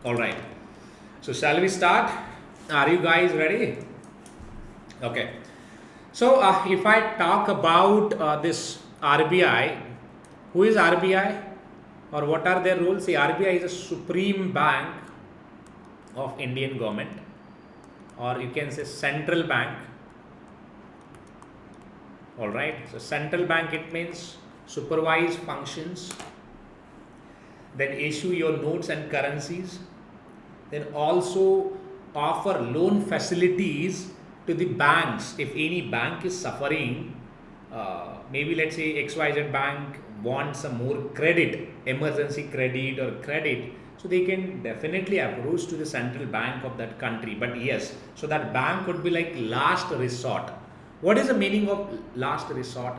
All right. So shall we start? Are you guys ready? Okay. So if I talk about this RBI, who is RBI or what are their roles? See, RBI is a supreme bank of Indian government, or you can say central bank. All right. So central bank, it means supervise functions, then issue your notes and currencies, then also offer loan facilities to the banks. If any bank is suffering, maybe let's say XYZ bank wants some more credit, emergency credit or credit, so they can definitely approach to the central bank of that country. But yes, so that bank would be like last resort. What is the meaning of last resort?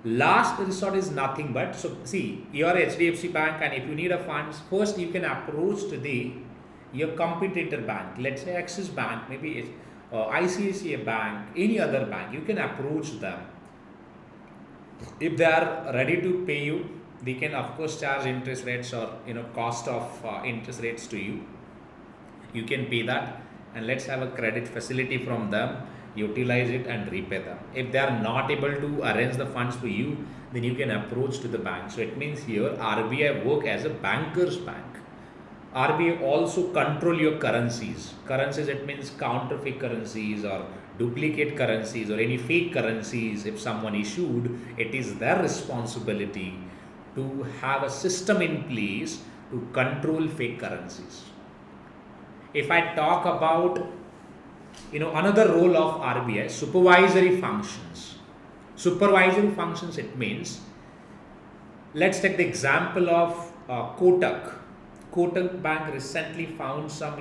Last resort is nothing but, so see, your HDFC bank, and if you need a funds, first you can approach to the your competitor bank, let's say Axis Bank, maybe it's ICICI Bank, any other bank. You can approach them. If they are ready to pay you, they can of course charge interest rates or cost of interest rates to you. You can pay that, and let's have a credit facility from them, utilize it and repay them. If they are not able to arrange the funds for you, then you can approach to the bank. So it means here RBI work as a banker's bank. RBI also control your currencies. Currencies, it means counterfeit currencies or duplicate currencies or any fake currencies. If someone issued, it is their responsibility to have a system in place to control fake currencies. If I talk about another role of RBI, supervisory functions. Supervisory functions, it means, let's take the example of Kotak. Kotak Bank recently found some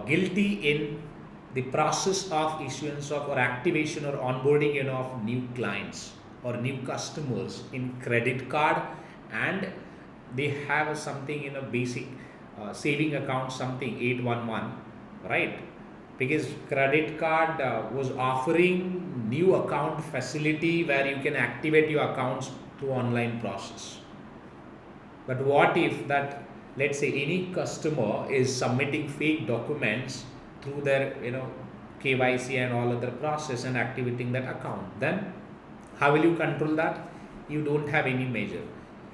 guilty in the process of issuance of or activation or onboarding of new clients or new customers in credit card, and they have something basic saving account, something 811, right? Because credit card was offering new account facility where you can activate your accounts through online process. But what if that, let's say, any customer is submitting fake documents through their KYC and all other process and activating that account? Then how will you control that? You don't have any measure.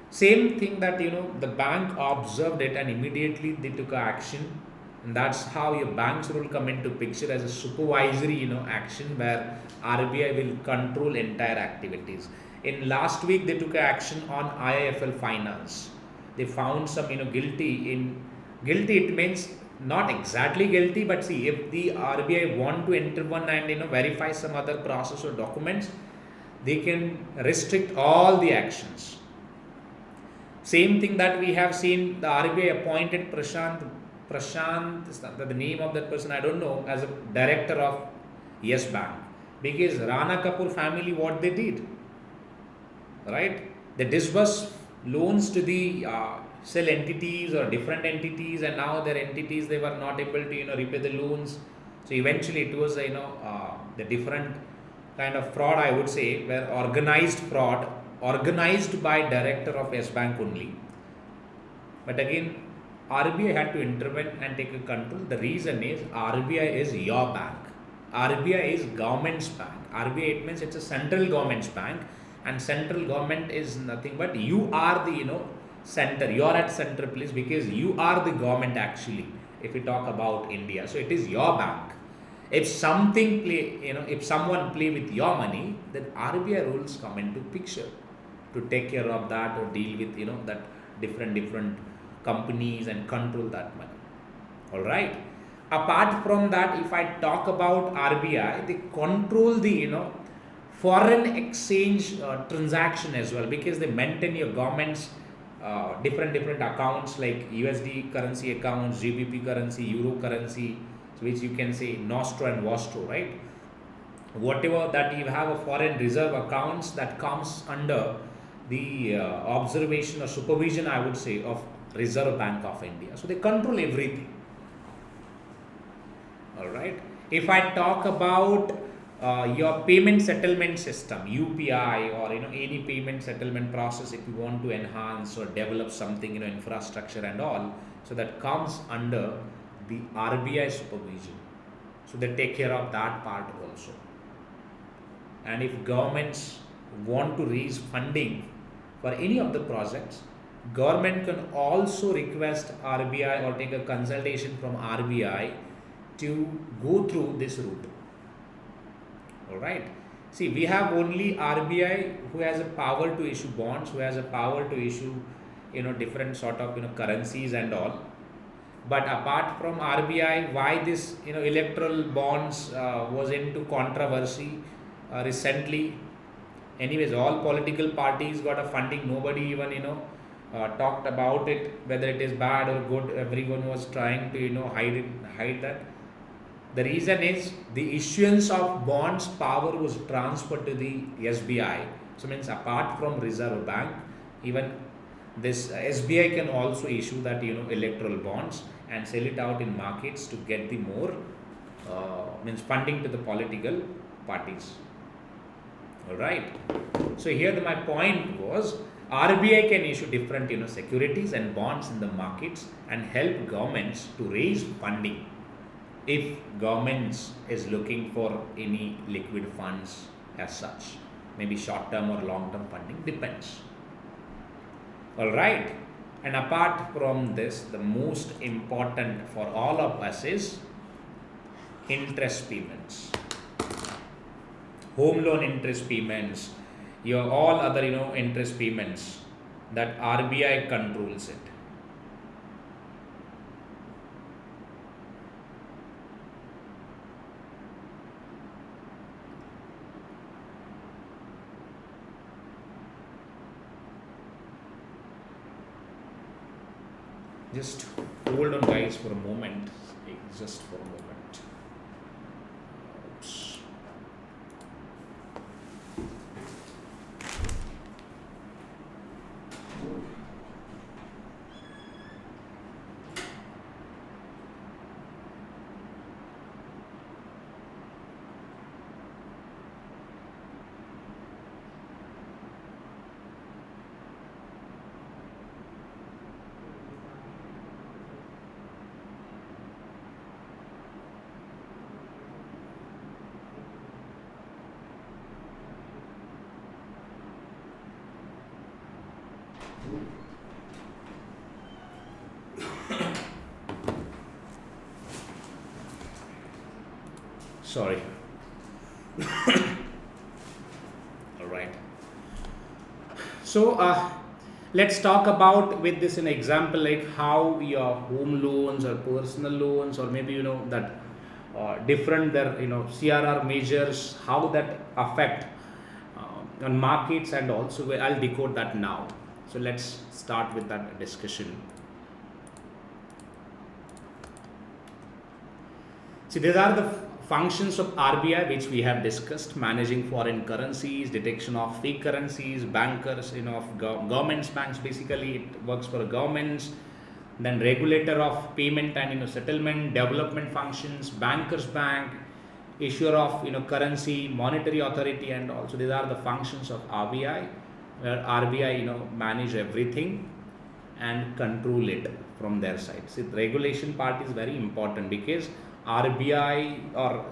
Same thing that the bank observed it and immediately they took action, and that's how your bank's role come into picture as a supervisory action where RBI will control entire activities. In last week they took action on IIFL Finance. They found some guilty in, guilty it means not exactly guilty, but see, if the RBI want to intervene and verify some other process or documents, they can restrict all the actions. Same thing that we have seen, the RBI appointed Prashant, the name of that person I don't know, as a director of Yes Bank, because Rana Kapoor family, what they did, right? They disbursed loans to the cell entities or different entities, and now their entities, they were not able to repay the loans. So eventually it was the different kind of fraud, I would say, where organized fraud, organized by director of Yes Bank only. But again, RBI had to intervene and take a control. The reason is RBI is your bank. RBI is government's bank. RBI, it means it's a central government's bank, and central government is nothing but you are the center. You are at center place because you are the government actually. If we talk about India, so it is your bank. If something play, if someone play with your money, then RBI rules come into picture to take care of that or deal with that different companies and control that money. All right. Apart from that, if I talk about RBI, they control the foreign exchange transaction as well, because they maintain your government's different accounts like USD currency accounts, GBP currency, Euro currency, which you can say Nostro and Vostro, right? Whatever that you have a foreign reserve accounts, that comes under the observation or supervision, I would say, of Reserve Bank of India. So they control everything. All right. If I talk about your payment settlement system, UPI, or any payment settlement process, if you want to enhance or develop something, infrastructure and all, so that comes under the RBI supervision. So they take care of that part also. And if governments want to raise funding for any of the projects, government can also request RBI or take a consultation from RBI to go through this route. All right. See, we have only RBI who has a power to issue bonds, who has a power to issue, different sort of, currencies and all. But apart from RBI, why this, electoral bonds was into controversy recently? Anyways, all political parties got a funding. Nobody even, talked about it, whether it is bad or good. Everyone was trying to, hide that. The reason is the issuance of bonds power was transferred to the SBI. So means apart from Reserve Bank, even this SBI can also issue that electoral bonds and sell it out in markets to get the more means funding to the political parties. All right. So here my point was RBI can issue different securities and bonds in the markets and help governments to raise funding. If governments is looking for any liquid funds as such, maybe short term or long term funding, depends. All right. And apart from this, the most important for all of us is interest payments, home loan interest payments, your all other interest payments, that RBI controls it. Just hold on guys for a moment, just for a moment. Oops. Sorry. All right. So let's talk about with this an example, like how your home loans or personal loans, or maybe that different their CRR measures, how that affect on markets, and also I'll decode that now. So let's start with that discussion. See, these are the functions of RBI which we have discussed: managing foreign currencies, detection of fake currencies, bankers, of governments, banks, basically it works for governments. Then regulator of payment and settlement, development functions, bankers bank, issuer of currency, monetary authority, and also these are the functions of RBI, where RBI manage everything and control it from their side. See, the regulation part is very important, because RBI, or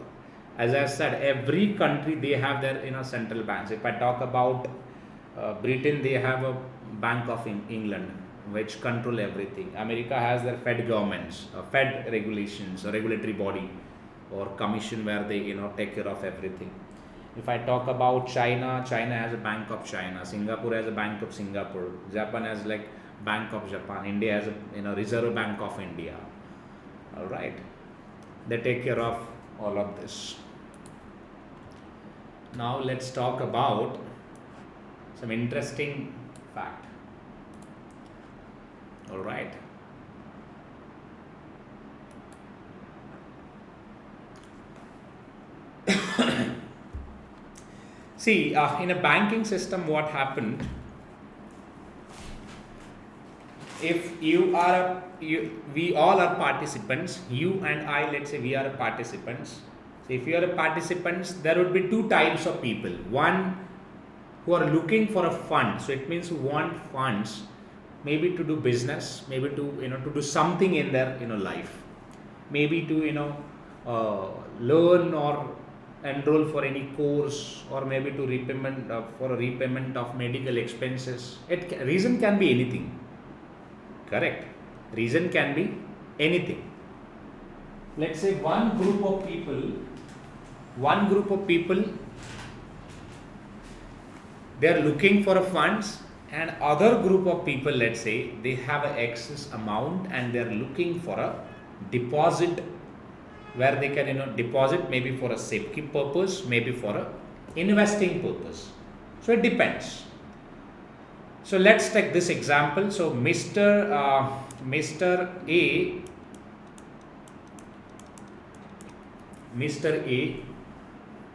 as I said, every country they have their central banks. If I talk about Britain, they have a Bank of England which control everything. America has their Fed governments, Fed regulations, a regulatory body or commission where they take care of everything. If I talk about China, China has a Bank of China, Singapore has a Bank of Singapore, Japan has like Bank of Japan, India has a Reserve Bank of India. All right. They take care of all of this. Now let's talk about some interesting fact. All right. See, in a banking system, what happened? If we all are participants, you and I, let's say we are participants, So if you are a participant, there would be two types of people. One who are looking for a fund, so it means who want funds, maybe to do business, maybe to to do something in their life, maybe to learn or enroll for any course, or maybe to repayment for a repayment of medical expenses. Reason can be anything. Correct. Reason can be anything. Let's say one group of people, they are looking for a funds, and other group of people, let's say they have an excess amount and they are looking for a deposit, where they can deposit, maybe for a safekeep purpose, maybe for a investing purpose. So it depends. So let's take this example. So Mr. A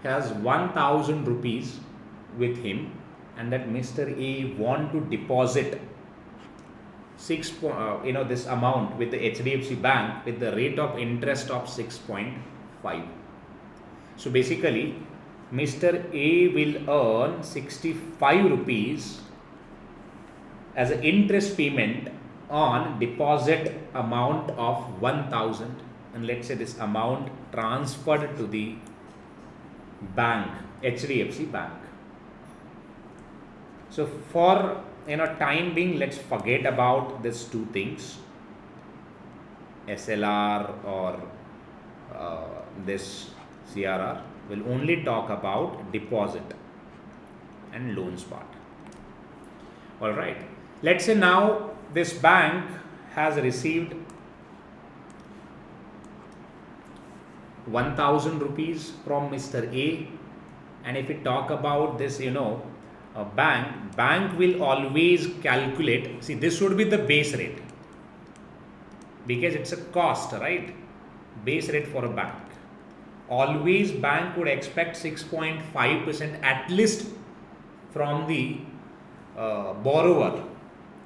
has 1,000 rupees with him, and that Mr. A want to deposit this amount with the HDFC Bank with the rate of interest of 6.5. So basically, Mr. A will earn 65 rupees as an interest payment on deposit amount of 1,000, and let's say this amount transferred to the bank, HDFC Bank. So for time being, let's forget about these two things, SLR or this CRR. We'll only talk about deposit and loans part. All right. Let's say now this bank has received 1,000 rupees from Mr. A, and if we talk about this, a bank will always calculate, see, this would be the base rate, because it's a cost, right? Base rate for a bank. Always bank would expect 6.5% at least from the borrower.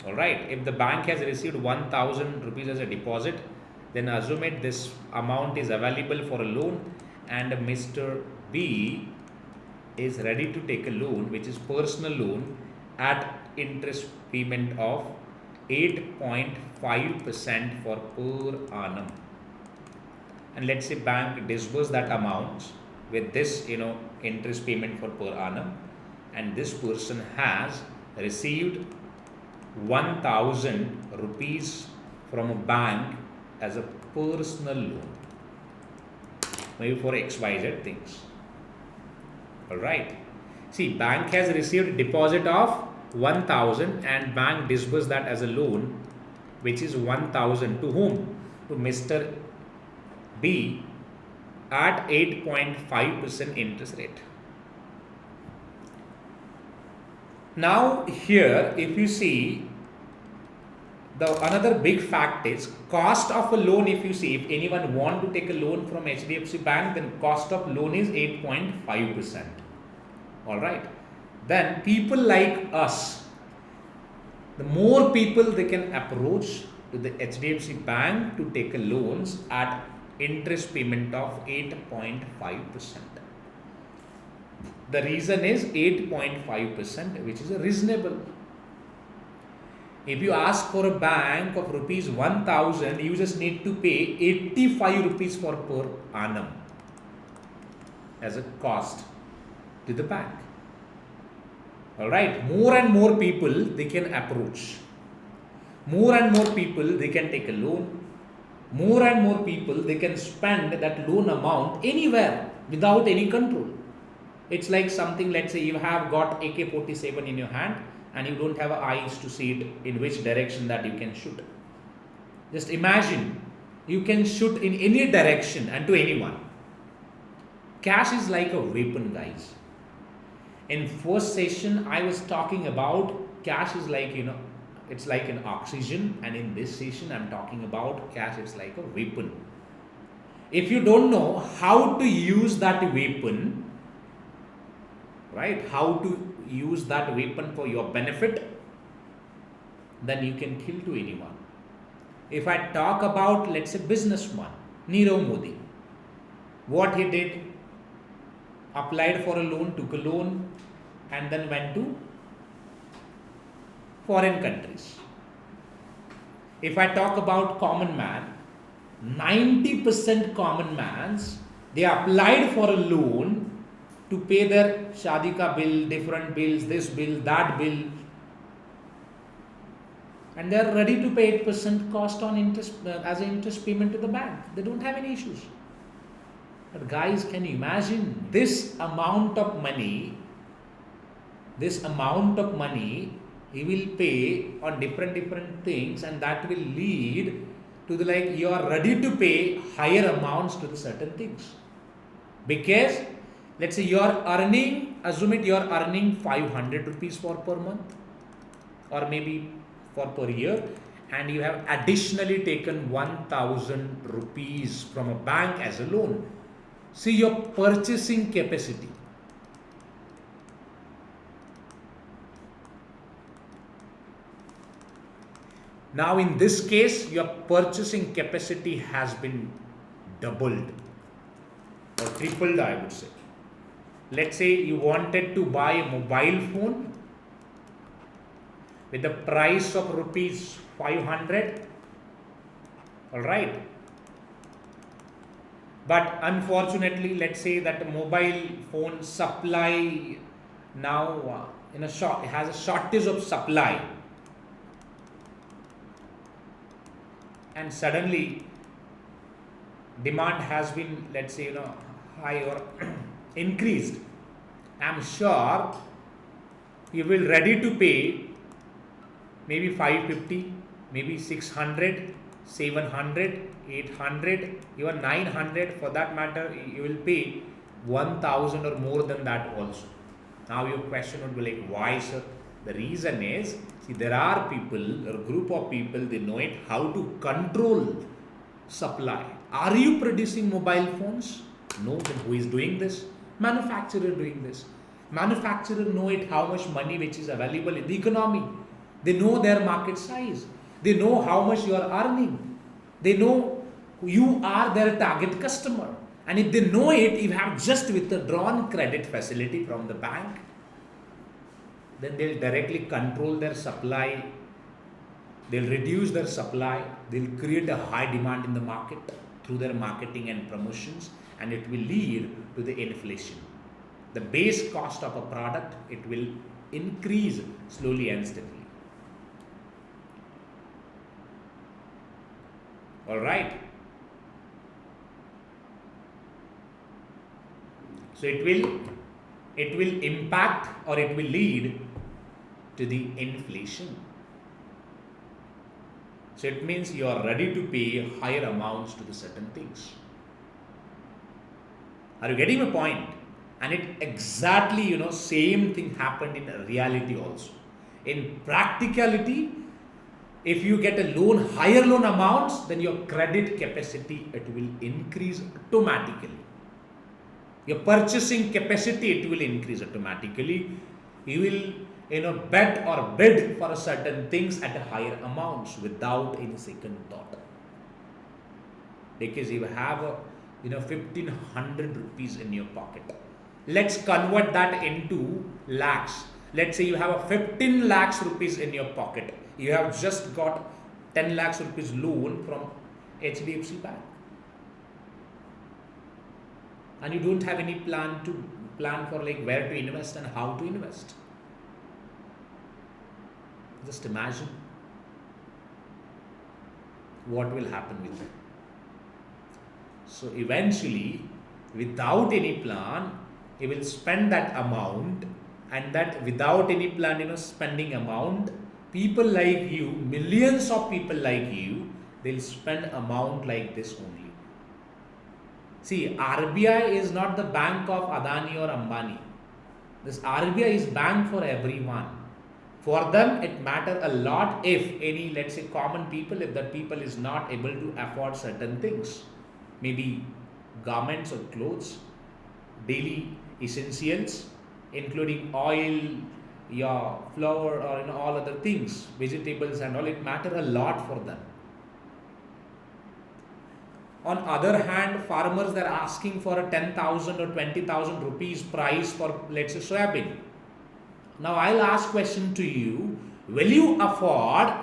All right. If the bank has received 1,000 rupees as a deposit, then assume it this amount is available for a loan, and Mr. B is ready to take a loan, which is personal loan, at interest payment of 8.5% for per annum. And let's say bank disburse that amount with this interest payment for per annum, and this person has received 1,000 rupees from a bank as a personal loan, maybe for XYZ things. Alright. See, bank has received deposit of 1,000 and bank disbursed that as a loan, which is 1,000 to whom? To Mr. B at 8.5% interest rate. Now here, if you see, another big fact is cost of a loan. If you see, if anyone want to take a loan from HDFC Bank, then cost of loan is 8.5%. All right. Then people like us, the more people they can approach to the HDFC Bank to take a loans at interest payment of 8.5%. The reason is 8.5%, which is a reasonable. If you ask for a bank of rupees 1,000, you just need to pay 85 rupees for per annum as a cost to the bank. Alright, more and more people they can approach. More and more people they can take a loan. More and more people they can spend that loan amount anywhere without any control. It's like something, let's say you have got AK-47 in your hand and you don't have eyes to see it in which direction that you can shoot. Just imagine you can shoot in any direction and to anyone. Cash is like a weapon, guys. In first session, I was talking about cash is like, it's like an oxygen, and in this session, I'm talking about cash is like a weapon. If you don't know how to use that weapon, right, how to use that weapon for your benefit, then you can kill to anyone. If I talk about, let's say, businessman, Nirav Modi, what he did, applied for a loan, took a loan, and then went to foreign countries. If I talk about common man, 90% common mans, they applied for a loan to pay their shadi ka bill, different bills, this bill, that bill, and they are ready to pay 8% cost on interest as an interest payment to the bank. They don't have any issues. But guys, can you imagine this amount of money? He will pay on different things, and that will lead to the like you are ready to pay higher amounts to the certain things. Because let's say you are earning, assume it you are earning 500 rupees for per month or maybe for per year, and you have additionally taken 1000 rupees from a bank as a loan. See your purchasing capacity. Now in this case, your purchasing capacity has been doubled or tripled, I would say. Let's say you wanted to buy a mobile phone with the price of rupees 500, alright. But unfortunately, let's say that the mobile phone supply now has a shortage of supply. And suddenly demand has been, let's say, high or increased. I'm sure you will ready to pay maybe 550, maybe 600, 700, 800, even 900. For that matter, you will pay 1000 or more than that also. Now your question would be like, why, sir? The reason is, see, there are people or group of people, they know it how to control supply. Are you producing mobile phones? No. Then who is doing this? Manufacturer doing this. Manufacturer know it how much money which is available in the economy. They know their market size. They know how much you are earning. They know you are their target customer. And if they know it, if you have just withdrawn credit facility from the bank, then they'll directly control their supply, they'll reduce their supply, they'll create a high demand in the market through their marketing and promotions, and it will lead to the inflation. The base cost of a product, it will increase slowly and steadily. Alright. So it will impact or it will lead to the inflation. So it means you are ready to pay higher amounts to the certain things. Are you getting my point? And it exactly, same thing happened in reality also. In practicality, if you get a loan, higher loan amounts, then your credit capacity, it will increase automatically. Your purchasing capacity, it will increase automatically. You will, bet or bid for certain things at higher amounts without any second thought. Because you have 1500 rupees in your pocket. Let's convert that into lakhs. Let's say you have a 15 lakhs rupees in your pocket. You have just got 10 lakhs rupees loan from HDFC Bank. And you don't have any plan for like where to invest and how to invest. Just imagine what will happen with it. So eventually, without any plan, you will spend that amount, and that without any plan, spending amount, people like you, millions of people like you, they'll spend amount like this only. See, RBI is not the bank of Adani or Ambani. This RBI is bank for everyone. For them, it matters a lot if any, let's say, common people, if that people is not able to afford certain things, maybe garments or clothes, daily essentials, including oil, your flour, or all other things, vegetables and all, it matters a lot for them. On other hand, farmers, they're asking for a 10,000 or 20,000 rupees price for, let's say, soybean. Now I'll ask question to you, will you afford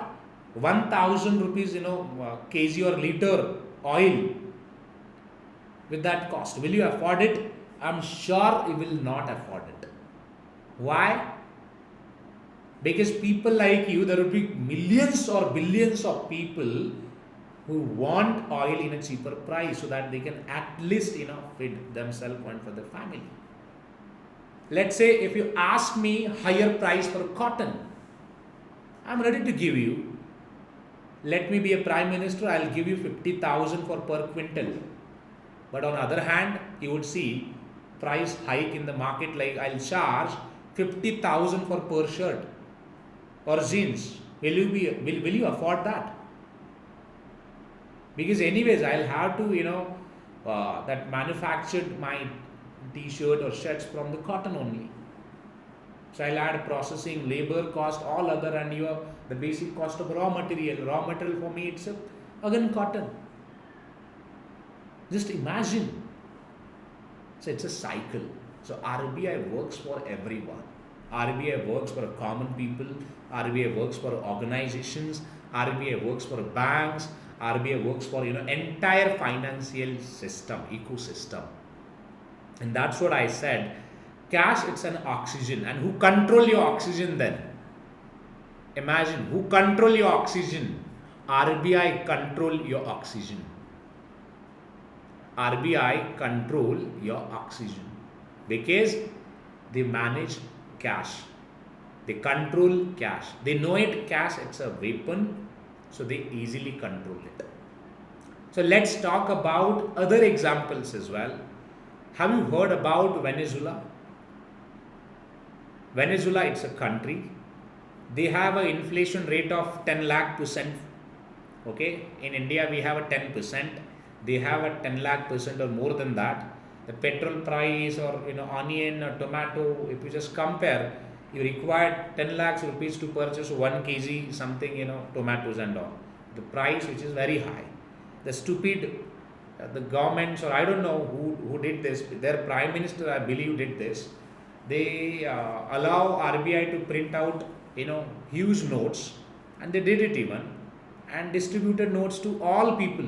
1,000 rupees, kg or liter oil with that cost? Will you afford it? I'm sure you will not afford it. Why? Because people like you, there will be millions or billions of people who want oil in a cheaper price so that they can at least, feed themselves and for their family. Let's say if you ask me higher price for cotton, I'm ready to give you. Let me be a prime minister, I'll give you 50,000 for per quintal. But on the other hand, you would see price hike in the market, like I'll charge 50,000 for per shirt or jeans. Will you afford that? Because anyways, I'll have to, that manufactured my t-shirt or shirts from the cotton only. So I'll add processing, labor cost, all other, and the basic cost of raw material. Raw material for me, it's again cotton. Just imagine. So it's a cycle. So RBI works for everyone. RBI works for common people. RBI works for organizations. RBI works for banks. RBI works for entire financial system, ecosystem. And that's what I said. Cash, it's an oxygen. And who control your oxygen then? Imagine, who control your oxygen? RBI control your oxygen. RBI control your oxygen because they manage cash. They control cash. They know it, cash, it's a weapon, so they easily control it. So let's talk about other examples as well. Have you heard about Venezuela? Venezuela, it's a country. They have an inflation rate of 10 lakh %. Okay, in India we have a 10%. They have a 10 lakh % or more than that. The petrol price or onion or tomato, if you just compare, you require 10 lakhs rupees to purchase 1 kg something, tomatoes and all. The price which is very high. The stupid, the governments, or I don't know who did this, their prime minister I believe did this. They allow RBI to print out huge notes, and they did it even, and distributed notes to all people.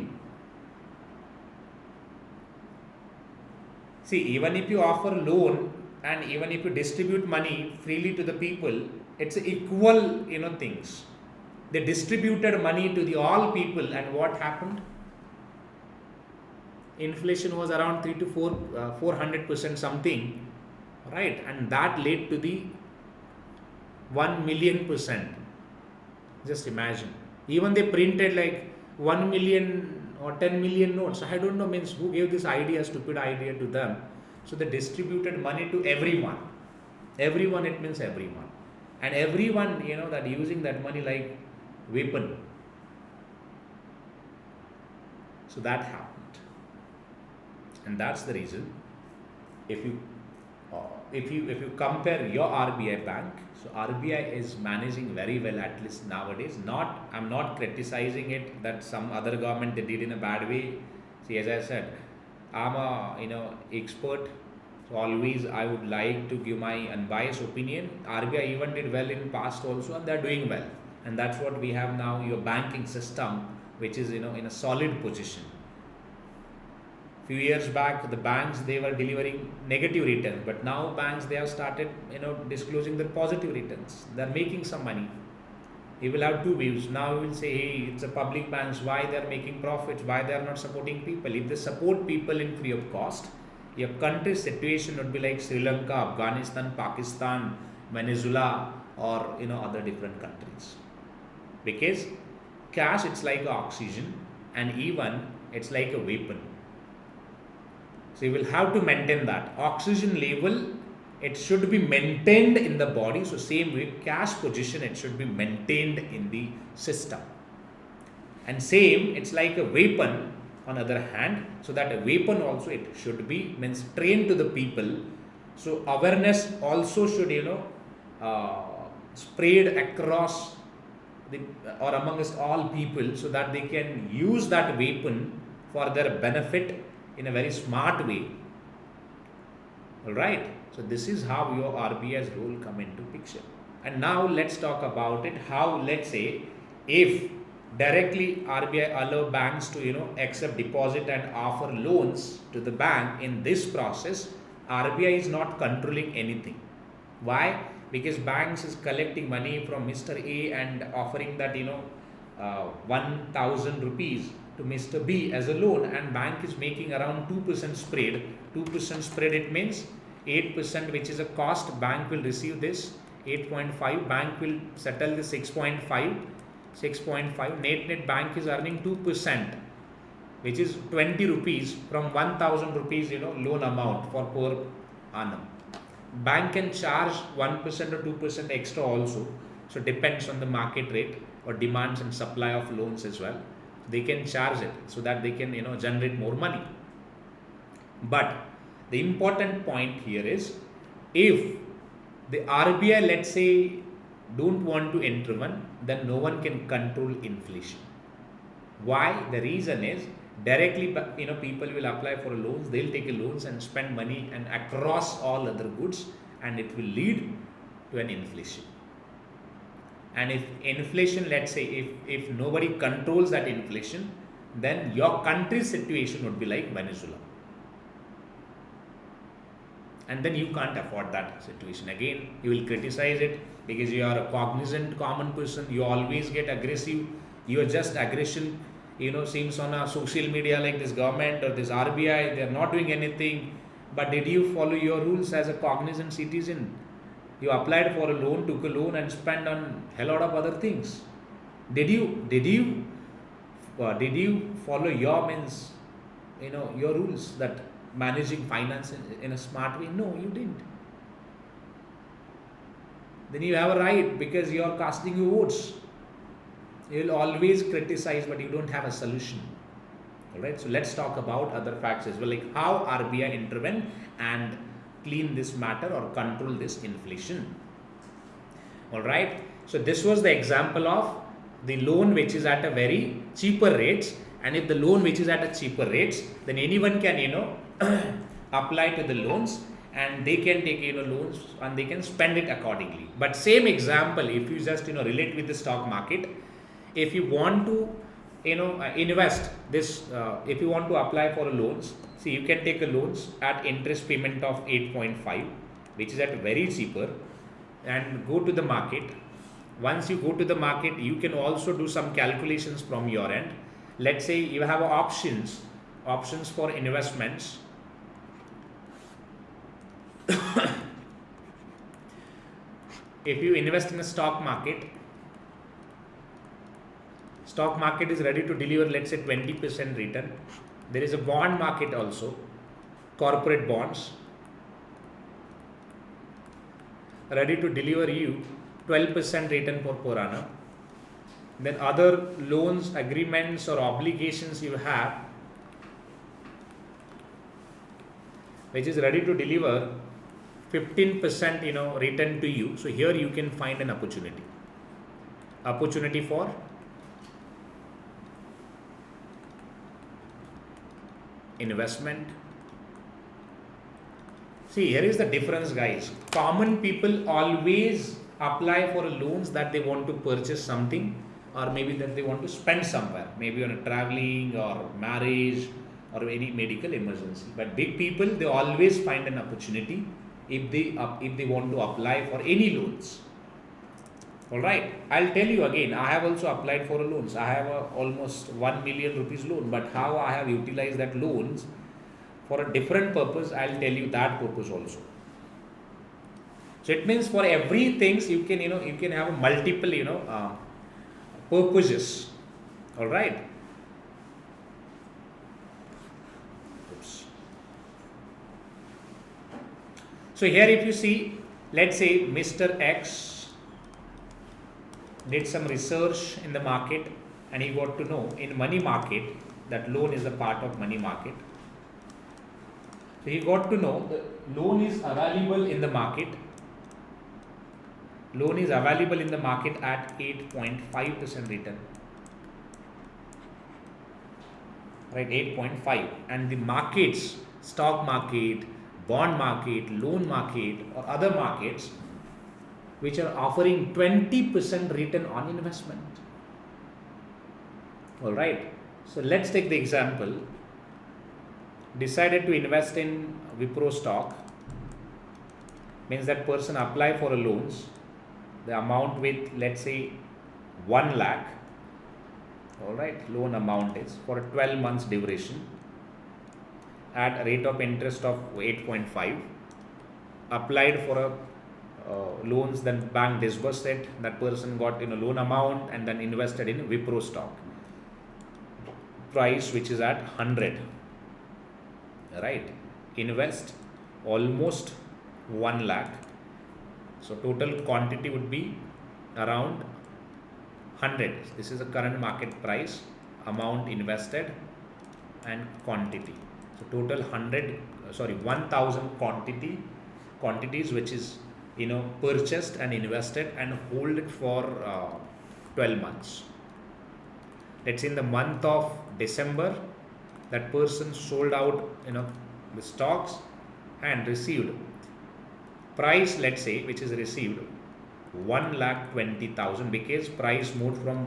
See, even if you offer loan and even if you distribute money freely to the people, it's equal things. They distributed money to the all people, and what happened? Inflation was around 3 to 400% something, right? And that led to the 1 million %. Just imagine. Even they printed like 1 million or 10 million notes. I don't know, means who gave this idea, stupid idea to them. So they distributed money to everyone. Everyone, it means everyone. And everyone, that using that money like weapon. So that happened. And that's the reason, if you compare your RBI bank, so RBI is managing very well, at least nowadays. I'm not criticizing it that some other government they did in a bad way. See, as I said, I'm a expert, so always I would like to give my unbiased opinion. RBI even did well in past also, and they're doing well, and that's what we have now. Your banking system, which is in a solid position. Few years back, the banks, they were delivering negative returns, but now banks, they have started disclosing their positive returns. They're making some money. You will have two views. Now you will say, hey, it's a public banks, why they're making profits, why they're not supporting people. If they support people in free of cost, your country's situation would be like Sri Lanka, Afghanistan, Pakistan, Venezuela, or other different countries. Because cash, it's like oxygen, and even it's like a weapon. So you will have to maintain that oxygen level. It should be maintained in the body. So same way, cash position, it should be maintained in the system. And same, it's like a weapon on other hand. So that a weapon also, it should be trained to the people. So awareness also should spread across or amongst all people, so that they can use that weapon for their benefit in a very smart way. Alright, so this is how your RBI's role come into picture. And now let's talk about it, how, let's say, if directly RBI allow banks to accept deposit and offer loans to the bank. In this process, RBI is not controlling anything. Why? Because banks is collecting money from Mr. A and offering that 1,000 rupees to Mr. B as a loan, and bank is making around 2% spread. 2% spread, it means 8%, which is a cost. Bank will receive this 8.5, bank will settle the 6.5. Net bank is earning 2%, which is 20 rupees from 1,000 rupees loan amount for per annum. Bank can charge 1% or 2% extra also, so depends on the market rate or demands and supply of loans as well. They can charge it so that they can generate more money. But the important point here is, if the RBI, let's say, don't want to intervene, then no one can control inflation. Why? The reason is, directly people will apply for loans, they'll take a loans and spend money and across all other goods, and it will lead to an inflation. And if inflation, let's say, if nobody controls that inflation, then your country's situation would be like Venezuela. And then you can't afford that situation. Again, you will criticize it because you are a cognizant common person. You always get aggressive. Your just aggression seems on a social media like this government or this RBI, they are not doing anything. But did you follow your rules as a cognizant citizen? You applied for a loan, took a loan and spent on hell lot of other things. Did you follow your your rules, that managing finance in a smart way? No, you didn't. Then you have a right, because you are casting your votes. You will always criticize, but you don't have a solution. Alright, so let's talk about other facts as well, like how RBI intervene and clean this matter or control this inflation. Alright, so this was the example of the loan which is at a very cheaper rates, and if the loan which is at a cheaper rates, then anyone can apply to the loans, and they can take loans and they can spend it accordingly. But same example, if you just relate with the stock market, if you want to invest this, if you want to apply for a loans, see, you can take a loans at interest payment of 8.5, which is at very cheaper, and go to the market. Once you go to the market, you can also do some calculations from your end. Let's say you have options for investments. If you invest in a stock market is ready to deliver, let's say, 20% return. There is a bond market also, corporate bonds, ready to deliver you 12% return per annum. Then other loans, agreements or obligations you have, which is ready to deliver 15% return to you. So here you can find an opportunity for investment. See, here is the difference, guys. Common people always apply for loans that they want to purchase something, or maybe that they want to spend somewhere, maybe on a traveling or marriage or any medical emergency. But big people, they always find an opportunity if they want to apply for any loans. Alright, I'll tell you again, I have also applied for loans. I have almost 1 million rupees loan, but how I have utilized that loans for a different purpose, I'll tell you that purpose also. So it means for everything you can have multiple purposes. Alright. So here if you see, let's say Mr. X did some research in the market and he got to know in money market that loan is a part of money market. So he got to know the loan is available in the market. Loan is available in the market at 8.5% return. right? 8.5. And the markets, stock market, bond market, loan market, or other markets which are offering 20% return on investment. All right. So let's take the example. Decided to invest in Wipro stock, means that person apply for a loans, the amount with, let's say, 1 lakh. All right, loan amount is for a 12 months duration at a rate of interest of 8.5. Applied for a loans, then bank disbursed it. That person got loan amount and then invested in Wipro stock. Price which is at 100. Right, invest almost 1 lakh. So total quantity would be around 100. This is the current market price, amount invested and quantity. So total 1000 quantities which is purchased and invested and hold it for 12 months. Let's say in the month of December, that person sold out the stocks and received price, let's say, which is received 1,20,000 because price moved from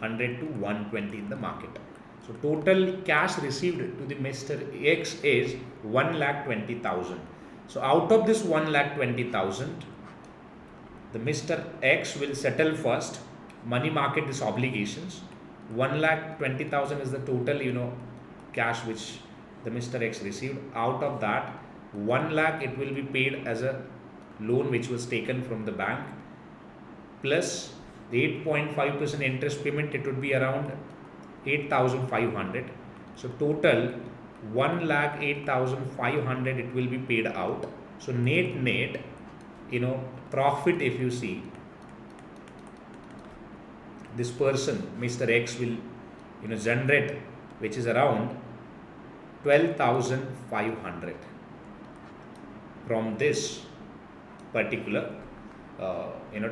100 to 120 in the market. So total cash received to the Mr. X is 1,20,000. So out of this 1,20,000, the Mr. X will settle first, money market his obligations. 1,20,000 is the total cash which the Mr. X received. Out of that, 1 lakh it will be paid as a loan which was taken from the bank, plus the 8.5% interest payment, it would be around 8,500. So total 1,08,500 it will be paid out. So net profit, if you see, this person Mr. X will generate, which is around 12,500 from this particular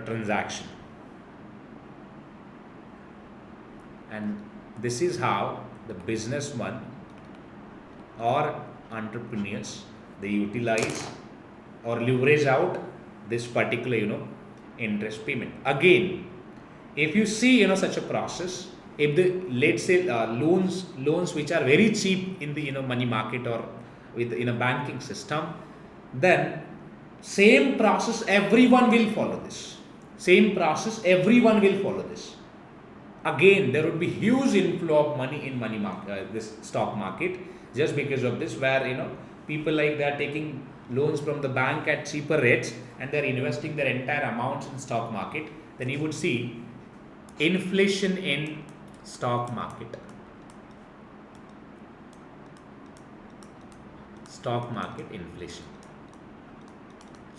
transaction. And this is how the businessman or entrepreneurs, they utilize or leverage out this particular interest payment. Again, if you see such a process, if the, let's say, loans which are very cheap in the money market or with banking system, then same process everyone will follow this. Same process everyone will follow this. Again, there would be huge inflow of money in money market, this stock market, just because of this, where people like they are taking loans from the bank at cheaper rates and they are investing their entire amounts in stock market. Then you would see inflation in stock market. Stock market inflation.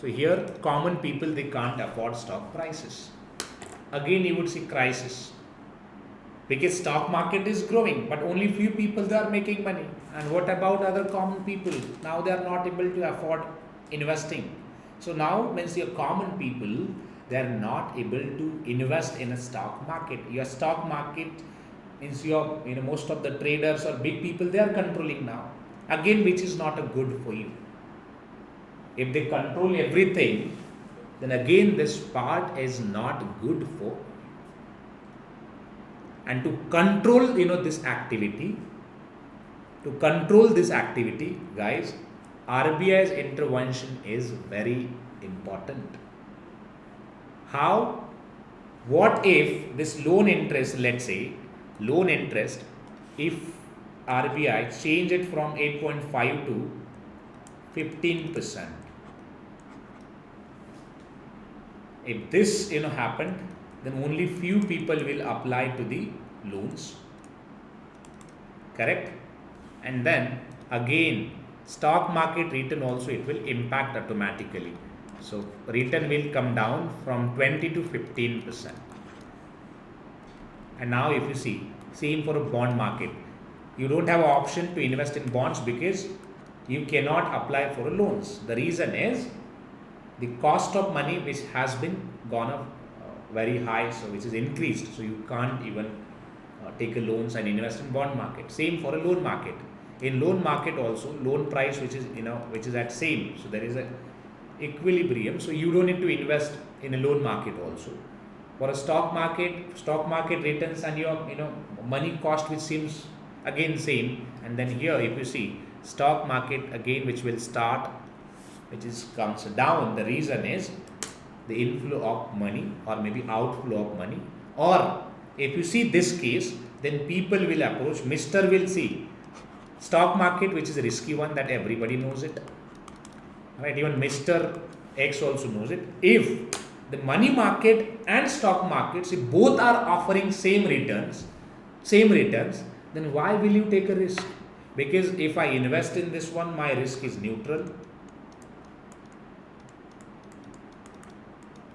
So here common people, they can't afford stock prices. Again you would see crisis, because stock market is growing but only few people they are making money. And what about other common people? Now they are not able to afford investing. So now means your common people, they are not able to invest in a stock market. Your stock market means your most of the traders or big people, they are controlling now. Again, which is not a good for you. If they control everything, then again this part is not good for. And to control this activity, guys, RBI's intervention is very important. How? What if this loan interest, let's say loan interest, if RBI change it from 8.5 to 15%, if this happened, then only few people will apply to the loans, correct? And then again stock market return also, it will impact automatically. So return will come down from 20 to 15%. And now if you see, same for a bond market, you don't have an option to invest in bonds because you cannot apply for loans. The reason is the cost of money which has been gone up very high, so which is increased, so you can't even take a loans and invest in bond market. Same for a loan market. In loan market also, loan price which is at same, so there is a equilibrium, so you don't need to invest in a loan market also. For a stock market returns and your money cost which seems again same, and then here if you see stock market again which will start, comes down. The reason is the inflow of money or maybe outflow of money, or if you see this case, then people will approach, Mr. will see stock market which is a risky one, that everybody knows it, right? Even Mr. X also knows it. If the money market and stock markets, if both are offering same returns, then why will you take a risk? Because if I invest in this one, my risk is neutral.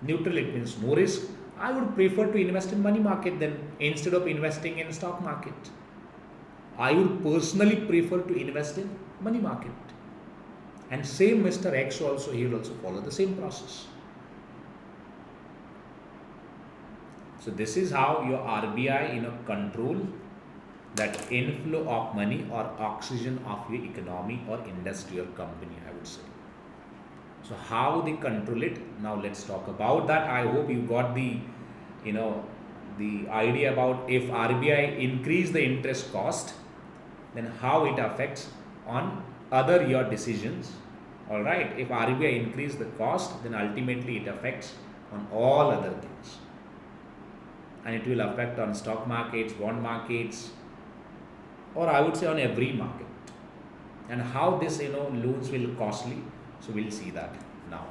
Neutral, it means no risk. I would prefer to invest in money market then instead of investing in stock market. I would personally prefer to invest in money market. And same Mr. X also, he will also follow the same process. So this is how your RBI control that inflow of money or oxygen of your economy or industry or company, I would say. So how they control it, now let's talk about that. I hope you got the idea about if RBI increase the interest cost, then how it affects on other your decisions. All right, if RBI increase the cost, then ultimately it affects on all other things, and it will affect on stock markets, bond markets, or I would say on every market. And how this loans will costly, so we'll see that now.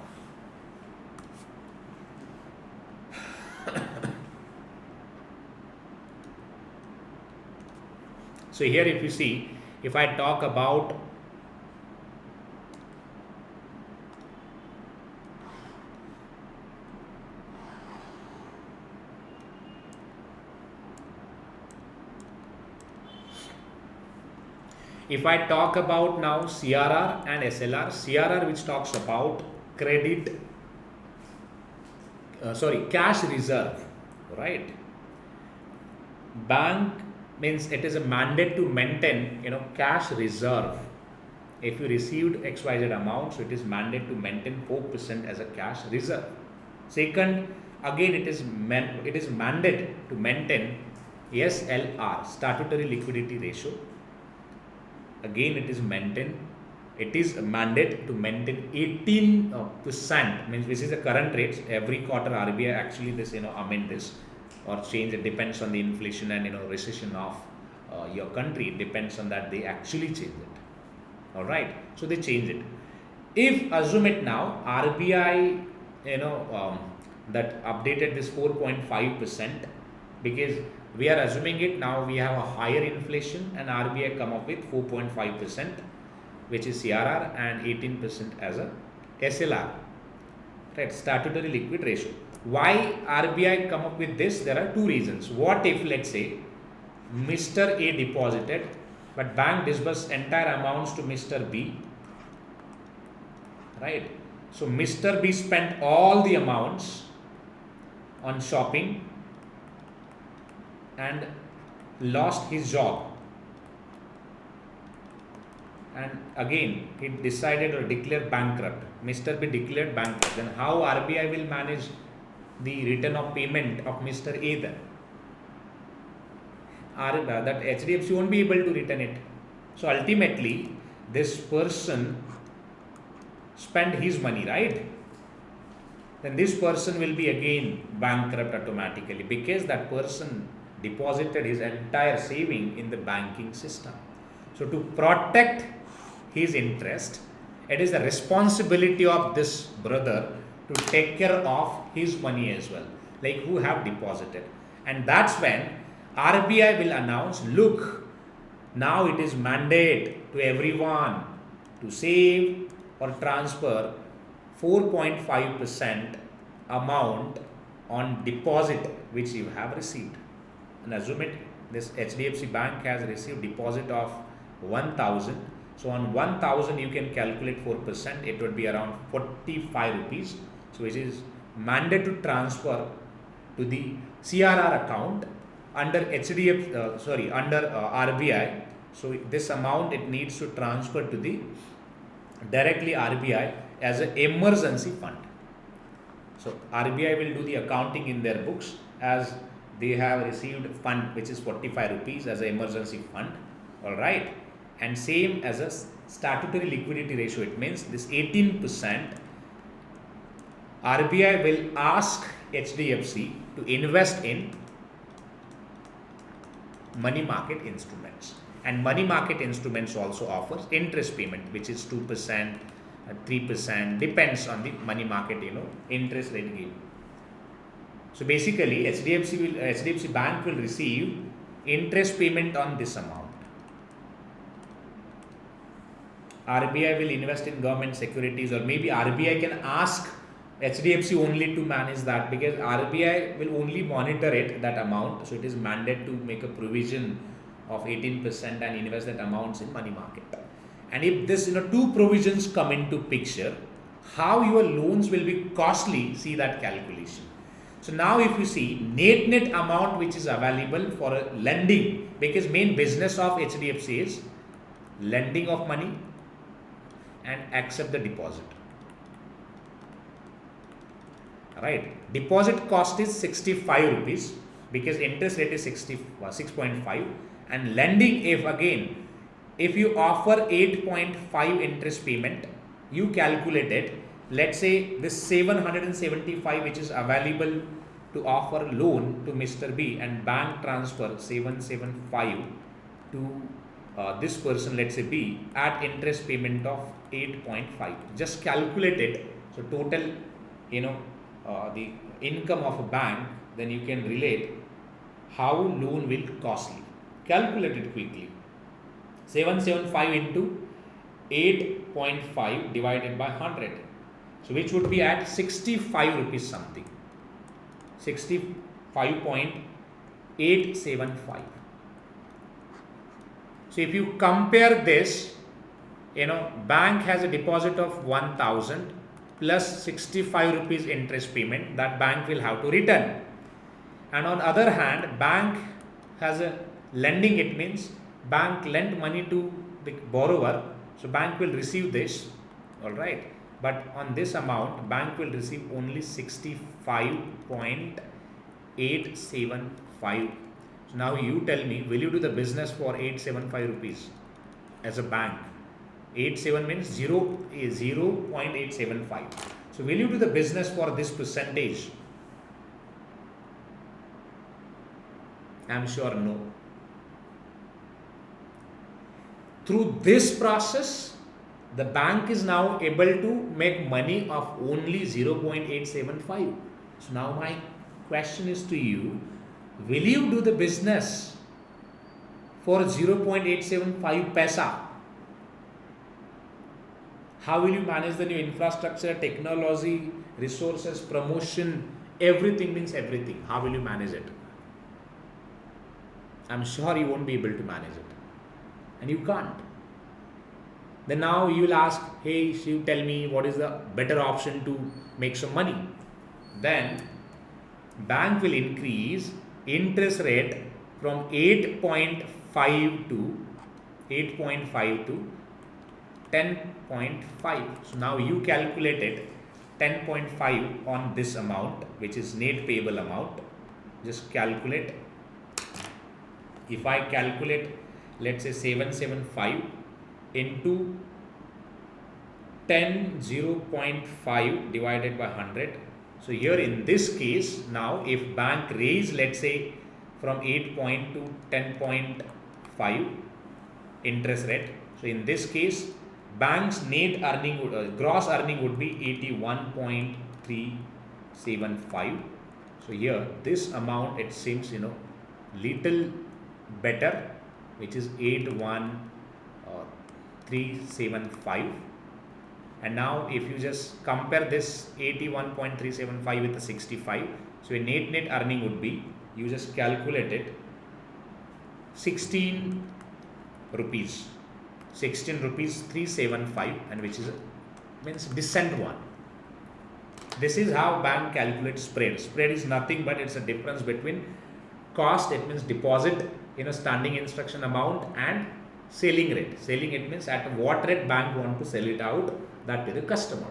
So here if you see, if I talk about now CRR and SLR, CRR which talks about cash reserve, right? Bank means it is a mandate to maintain cash reserve. If you received XYZ amount, so it is mandate to maintain 4% as a cash reserve. Second, again it is mandate to maintain SLR, Statutory Liquidity Ratio. Again it is mandate to maintain 18%, means this is the current rates. Every quarter RBI actually this amend this or change. It depends on the inflation and recession of your country. It depends on that, they actually change it. All right, so they change it. If assume it now RBI that updated this 4.5%, because we are assuming it now, we have a higher inflation and RBI come up with 4.5%, which is CRR, and 18% as a SLR, right? Statutory Liquid Ratio. Why RBI come up with this? There are two reasons. What if, let's say, Mr. A deposited, but bank disbursed entire amounts to Mr. B, right? So Mr. B spent all the amounts on shopping and lost his job, and again he decided or declared bankrupt. Mr. B declared bankrupt. Then how RBI will manage the return of payment of Mr. A then? That HDFC won't be able to return it. So ultimately this person spent his money, right? Then this person will be again bankrupt automatically, because that person deposited his entire saving in the banking system. So to protect his interest, it is the responsibility of this brother to take care of his money as well, like who have deposited. And that's when RBI will announce, look, now it is mandate to everyone to save or transfer 4.5% amount on deposit which you have received. And assume it, this HDFC bank has received deposit of 1,000. So on 1,000 you can calculate 4%, it would be around 45 rupees. So which is mandate to transfer to the CRR account under under RBI. So this amount it needs to transfer to the directly RBI as an emergency fund. So RBI will do the accounting in their books as they have received fund which is 45 rupees as an emergency fund, all right, and same as a statutory liquidity ratio. It means this 18% RBI will ask HDFC to invest in money market instruments, and money market instruments also offers interest payment which is 2%, 3%, depends on the money market interest rate given. So basically HDFC Bank will receive interest payment on this amount. RBI will invest in government securities, or maybe RBI can ask HDFC only to manage that, because RBI will only monitor that amount. So it is mandated to make a provision of 18% and invest that amounts in money market. And if this two provisions come into picture, how your loans will be costly, see that calculation. So now if you see net amount which is available for lending, because main business of HDFC is lending of money and accept the deposit. Right, deposit cost is 65 rupees because interest rate is 6.5, and lending, if you offer 8.5 interest payment, you calculate it. Let's say this 775 which is available to offer loan to Mr. B, and bank transfer 775 to this person, let's say B, at interest payment of 8.5. Just calculate it. So total, the income of a bank, then you can relate how loan will costly. Calculate it quickly. 775 into 8.5 divided by 100. So which would be at 65 rupees something. 65.875. So if you compare this, bank has a deposit of 1000 plus 65 rupees interest payment that bank will have to return. And on other hand, bank has a lending, it means bank lent money to the borrower, so bank will receive this, all right, but on this amount bank will receive only 65.875. So now you tell me, will you do the business for 875 rupees as a bank? 87 means 0.875. So will you do the business for this percentage? I am sure no. Through this process, the bank is now able to make money of only 0.875. So now my question is to you, will you do the business for 0.875 paisa? How will you manage the new infrastructure, technology, resources, promotion, everything means everything. How will you manage it? I'm sure you won't be able to manage it. And you can't. Then now you will ask, hey, Shiv, tell me what is the better option to make some money. Then bank will increase interest rate from 8.5 to 10.5. So now you calculated 10.5 on this amount, which is net payable amount. Just calculate. If I calculate, let's say 775 into 0.5 divided by 100. So here in this case, now if bank raise, let's say from 8 to 10.5 interest rate. So in this case, bank's net earning, gross earning would be 81.375. So here this amount, it seems little better, which is 81.375. And now if you just compare this 81.375 with the 65, so a net earning would be, you just calculate it, 16 rupees 375, and which is means decent one. This is how bank calculates spread. Spread is nothing but it's a difference between cost, it means deposit, standing instruction amount, and selling rate. Selling, it means at what rate bank want to sell it out that to the customer.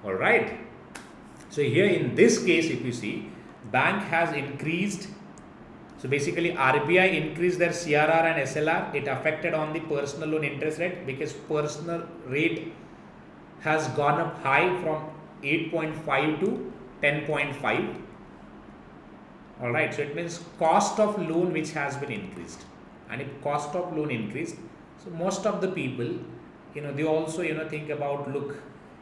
All right. So here in this case, if you see, bank has increased. So basically RBI increased their CRR and SLR. It affected on the personal loan interest rate because personal rate has gone up high from 8.5 to 10.5. All right. So it means cost of loan which has been increased, and if cost of loan increased, so most of the people, they also think about, look,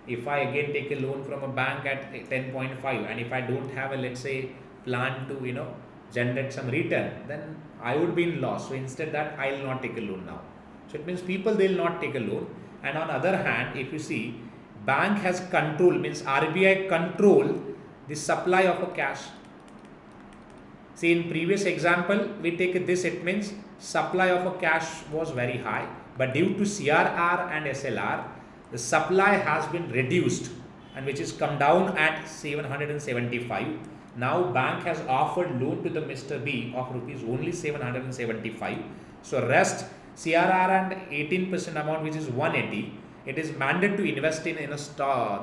if I again take a loan from a bank at 10.5, and if I don't have a, let's say, plan to generate some return, then I would be in loss. So instead that I will not take a loan now. So it means people, they will not take a loan. And on other hand, if you see, bank has control, means RBI control the supply of a cash. See, in previous example we take this, it means supply of a cash was very high, but due to CRR and SLR, the supply has been reduced, and which is come down at 775. Now bank has offered loan to the Mr. B of rupees only 775. So rest CRR and 18% amount, which is 180, it is mandated to invest in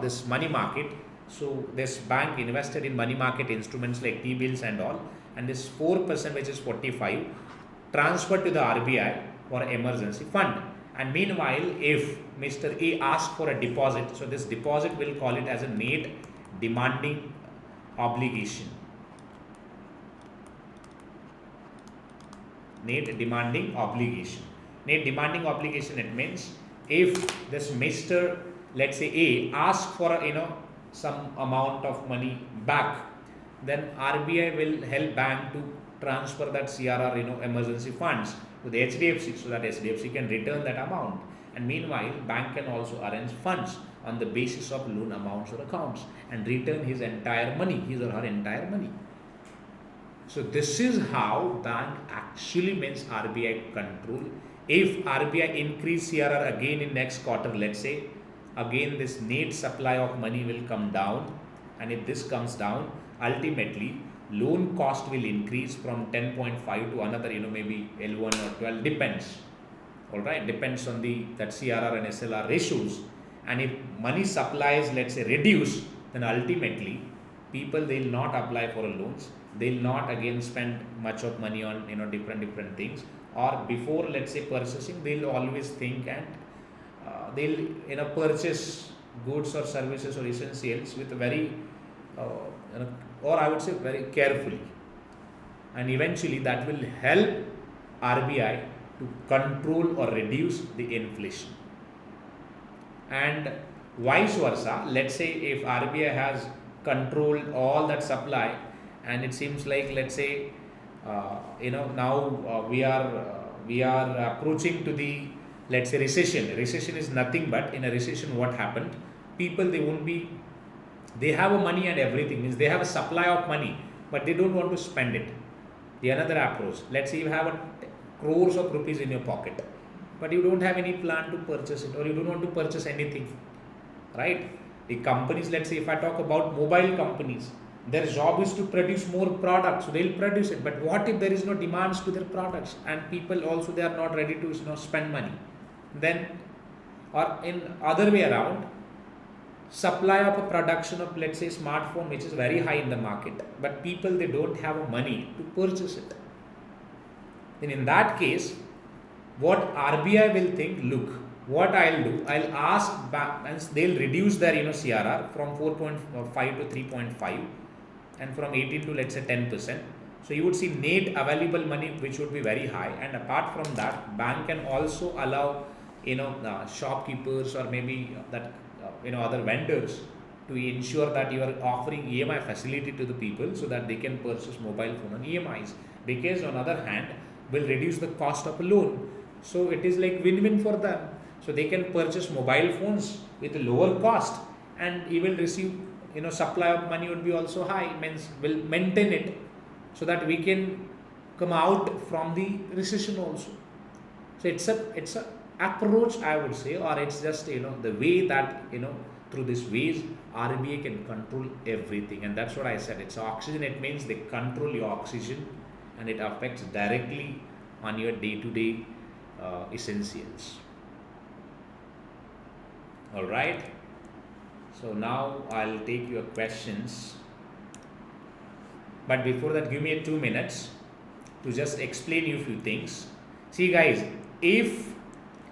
this money market. So this bank invested in money market instruments like T-bills and all, and this 4%, which is 45, transferred to the RBI for emergency fund. And meanwhile, if Mr. A asks for a deposit, so this deposit, will call it as a net demanding obligation. Net demanding obligation. Net demanding obligation, it means if this Mr. let's say A asks for some amount of money back, then RBI will help bank to transfer that CRR emergency funds to the HDFC, so that HDFC can return that amount. And meanwhile, bank can also arrange funds on the basis of loan amounts or accounts and return his entire money, his or her entire money. So this is how bank actually means RBI control. If RBI increase CRR again in next quarter, let's say, again this net supply of money will come down, and if this comes down, ultimately loan cost will increase from 10.5 to another maybe L1 or 12, depends. All right, depends on that CRR and SLR ratios. And if money supply is, let's say, reduced, then ultimately people, they will not apply for loans. They will not again spend much of money on different things, or before, let's say, purchasing, they will always think, and they'll purchase goods or services or essentials with a very or I would say very carefully, and eventually that will help RBI to control or reduce the inflation. And vice versa, let's say if RBI has controlled all that supply, and it seems like, let's say, now we are approaching to the, let's say, recession. Recession is nothing but, in a recession what happened, people, they have a money and everything, means they have a supply of money, but they don't want to spend it. The another approach, let's say you have crores of rupees in your pocket, but you don't have any plan to purchase it, or you don't want to purchase anything, right? The companies, let's say if I talk about mobile companies, their job is to produce more products, so they'll produce it. But what if there is no demands to their products, and people also, they are not ready to spend money? Then, or in other way around, supply of a production of, let's say, smartphone, which is very high in the market, but people, they don't have money to purchase it. Then in that case, what RBI will think, look, what I'll do, I'll ask banks, they'll reduce their CRR from 4.5 to 3.5, and from 18 to, let's say, 10%. So you would see net available money, which would be very high. And apart from that, bank can also allow shopkeepers, or maybe that other vendors, to ensure that you are offering EMI facility to the people, so that they can purchase mobile phone on EMIs, because on other hand will reduce the cost of a loan. So it is like win-win for them. So they can purchase mobile phones with a lower cost, and he will receive, supply of money would be also high, means will maintain it, so that we can come out from the recession also. So it's a approach, I would say, or it's just the way that through these ways, RBI can control everything, and that's what I said. It's oxygen. It means they control your oxygen, and it affects directly on your day-to-day essentials. All right. So now I'll take your questions. But before that, give me 2 minutes to just explain you a few things. See guys, if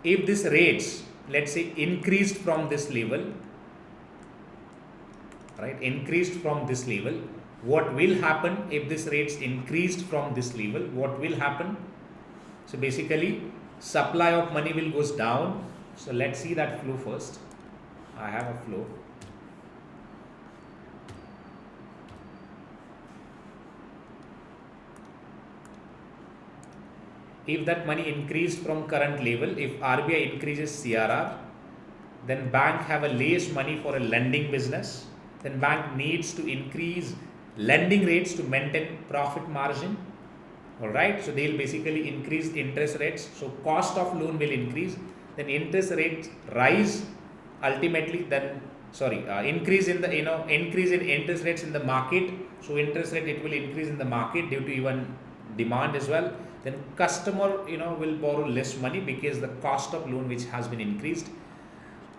this rates, let's say, increased from this level, right, increased from this level, what will happen if this rates increased from this level? What will happen? So basically, supply of money will goes down. So let's see that flow first. I have a flow. If that money increased from current level, if RBI increases CRR, then bank have a less money for a lending business. Then bank needs to increase lending rates to maintain profit margin. All right. So they'll basically increase interest rates. So cost of loan will increase. Then interest rates rise. Ultimately, then increase in the increase in interest rates in the market. So interest rate it will increase in the market due to even demand as well. Then customer will borrow less money because the cost of loan which has been increased.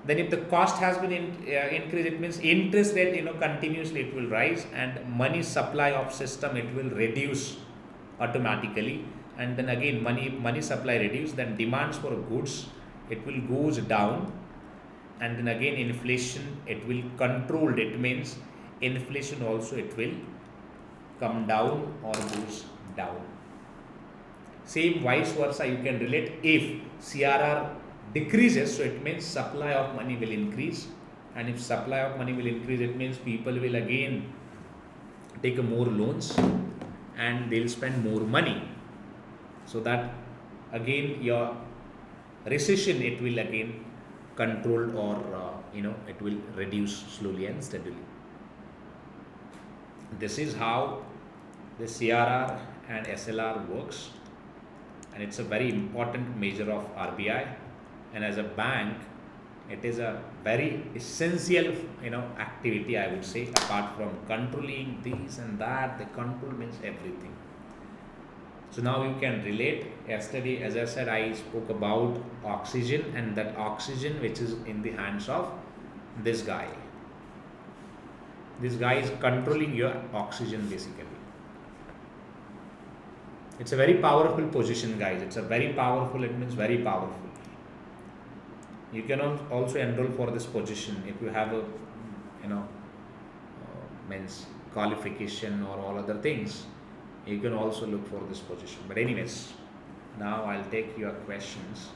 Then if the cost has been increased, it means interest rate continuously it will rise, and money supply of system it will reduce automatically. And then again money supply reduce, then demands for goods it will goes down, and then again inflation it will controlled. It means inflation also it will come down or goes down. Same vice versa you can relate. If CRR decreases, so it means supply of money will increase, and if supply of money will increase, it means people will again take more loans and they'll spend more money, so that again your recession it will again controlled, or it will reduce slowly and steadily. This is how the CRR and SLR works, and it's a very important measure of RBI. And as a bank, it is a very essential activity, I would say. Apart from controlling this and that, the control means everything. So now you can relate. Yesterday, as I said, I spoke about oxygen, and that oxygen which is in the hands of this guy. This guy is controlling your oxygen basically. It's a very powerful position, guys. It's a very powerful, it means very powerful. You can also enroll for this position if you have a means qualification or all other things. You can also look for this position. But anyways, now I'll take your questions.